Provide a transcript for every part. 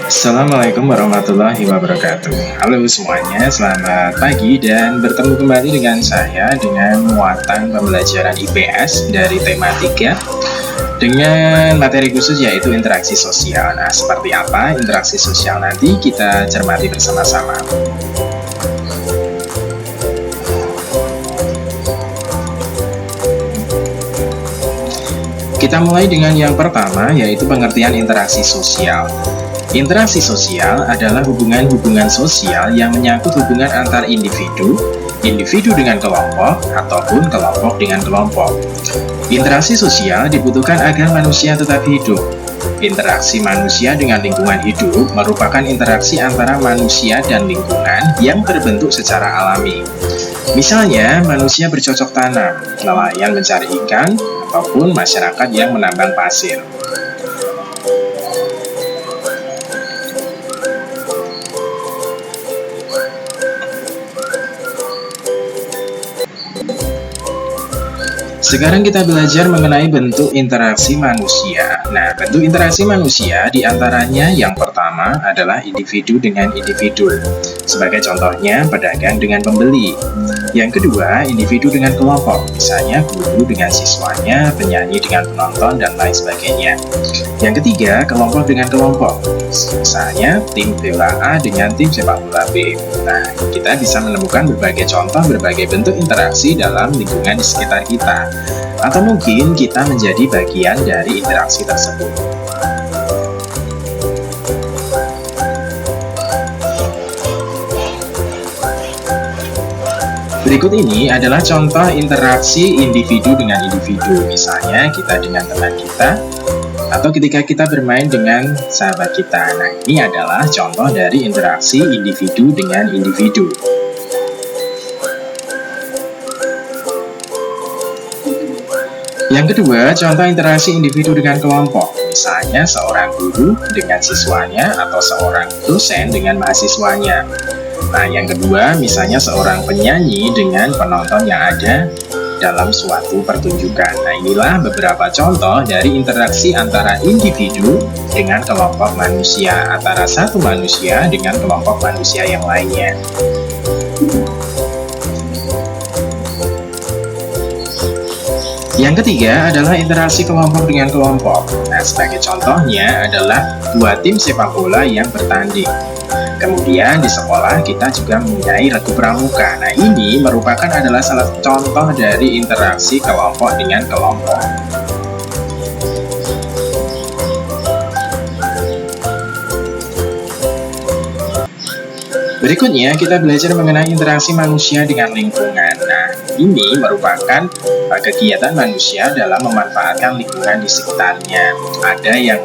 Assalamualaikum warahmatullahi wabarakatuh. Halo semuanya, selamat pagi dan bertemu kembali dengan saya dengan muatan pembelajaran IPS dari tema 3 dengan materi khusus yaitu interaksi sosial. Nah, seperti apa interaksi sosial nanti kita cermati bersama-sama. Kita mulai dengan yang pertama, yaitu pengertian interaksi sosial. Interaksi sosial adalah hubungan-hubungan sosial yang menyangkut hubungan antar individu, individu dengan kelompok, ataupun kelompok dengan kelompok. Interaksi sosial dibutuhkan agar manusia tetap hidup. Interaksi manusia dengan lingkungan hidup merupakan interaksi antara manusia dan lingkungan yang terbentuk secara alami. Misalnya, manusia bercocok tanam, nelayan mencari ikan, ataupun masyarakat yang menambang pasir. Sekarang kita belajar mengenai bentuk interaksi manusia. Nah, bentuk interaksi manusia diantaranya yang pertama adalah individu dengan individu. Sebagai contohnya, pedagang dengan pembeli. Yang kedua, individu dengan kelompok. Misalnya, guru dengan siswanya, penyanyi dengan penonton, dan lain sebagainya. Yang ketiga, kelompok dengan kelompok. Misalnya, tim bola A dengan tim sepak bola B. Nah, kita bisa menemukan berbagai contoh, berbagai bentuk interaksi dalam lingkungan di sekitar kita. Atau mungkin kita menjadi bagian dari interaksi tersebut. Berikut ini adalah contoh interaksi individu dengan individu. Misalnya kita dengan teman kita, atau ketika kita bermain dengan sahabat kita. Nah, ini adalah contoh dari interaksi individu dengan individu. Yang kedua, contoh interaksi individu dengan kelompok. Misalnya seorang guru dengan siswanya atau seorang dosen dengan mahasiswanya. Nah, yang kedua, misalnya seorang penyanyi dengan penonton yang ada dalam suatu pertunjukan. Nah, inilah beberapa contoh dari interaksi antara individu dengan kelompok manusia, antara satu manusia dengan kelompok manusia yang lainnya. Yang ketiga adalah interaksi kelompok dengan kelompok. Nah, sebagai contohnya adalah dua tim sepak bola yang bertanding. Kemudian di sekolah kita juga mempunyai regu pramuka. Nah, ini merupakan adalah salah contoh dari interaksi kelompok dengan kelompok. Berikutnya kita belajar mengenai interaksi manusia dengan lingkungan. Nah, ini merupakan kegiatan manusia dalam memanfaatkan lingkungan di sekitarnya. Ada yang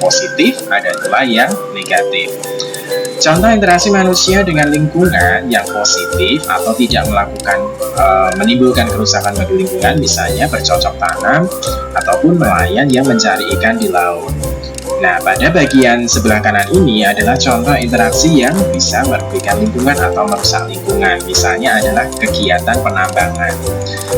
positif, ada pula yang negatif. Contoh interaksi manusia dengan lingkungan yang positif atau tidak menimbulkan kerusakan bagi lingkungan, misalnya bercocok tanam ataupun nelayan yang mencari ikan di laut. Nah, pada bagian sebelah kanan ini adalah contoh interaksi yang bisa merugikan lingkungan atau merusak lingkungan. Misalnya adalah kegiatan penambangan.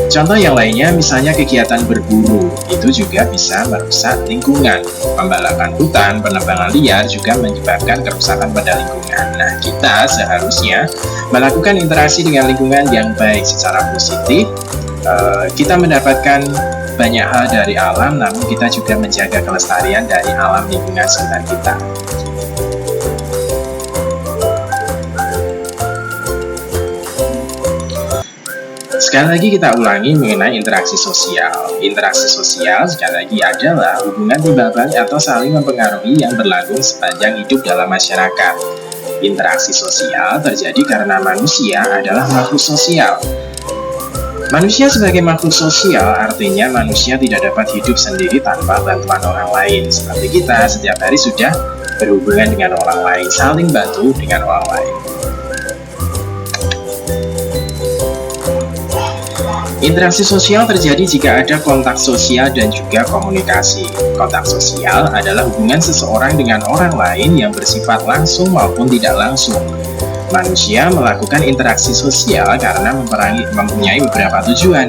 Contoh yang lainnya misalnya kegiatan berburu, itu juga bisa merusak lingkungan. Pembalakan hutan, penebangan liar juga menyebabkan kerusakan pada lingkungan. Nah, kita seharusnya melakukan interaksi dengan lingkungan yang baik secara positif. Kita mendapatkan banyak hal dari alam, namun kita juga menjaga kelestarian dari alam lingkungan sekitar kita. Sekali lagi kita ulangi mengenai interaksi sosial. Interaksi sosial sekali lagi adalah hubungan timbal balik atau saling mempengaruhi yang berlangsung sepanjang hidup dalam masyarakat. Interaksi sosial terjadi karena manusia adalah makhluk sosial. Manusia sebagai makhluk sosial artinya manusia tidak dapat hidup sendiri tanpa bantuan orang lain. Seperti kita setiap hari sudah berhubungan dengan orang lain, saling bantu dengan orang lain. Interaksi sosial terjadi jika ada kontak sosial dan juga komunikasi. Kontak sosial adalah hubungan seseorang dengan orang lain yang bersifat langsung maupun tidak langsung. Manusia melakukan interaksi sosial karena mempunyai beberapa tujuan.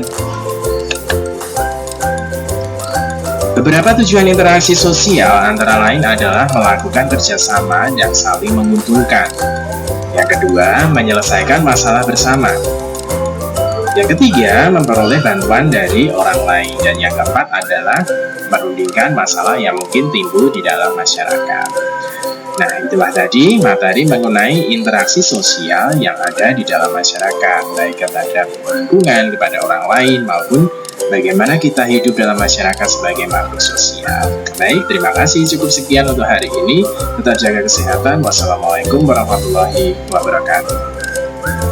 Beberapa tujuan interaksi sosial antara lain adalah melakukan kerjasama yang saling menguntungkan. Yang kedua, menyelesaikan masalah bersama. Yang ketiga, memperoleh bantuan dari orang lain. Dan yang keempat adalah merundingkan masalah yang mungkin timbul di dalam masyarakat. Nah, itulah tadi materi mengenai interaksi sosial yang ada di dalam masyarakat, baik terhadap lingkungan, kepada orang lain, maupun bagaimana kita hidup dalam masyarakat sebagai makhluk sosial. Baik, terima kasih. Cukup sekian untuk hari ini. Tetap jaga kesehatan. Wassalamualaikum warahmatullahi wabarakatuh.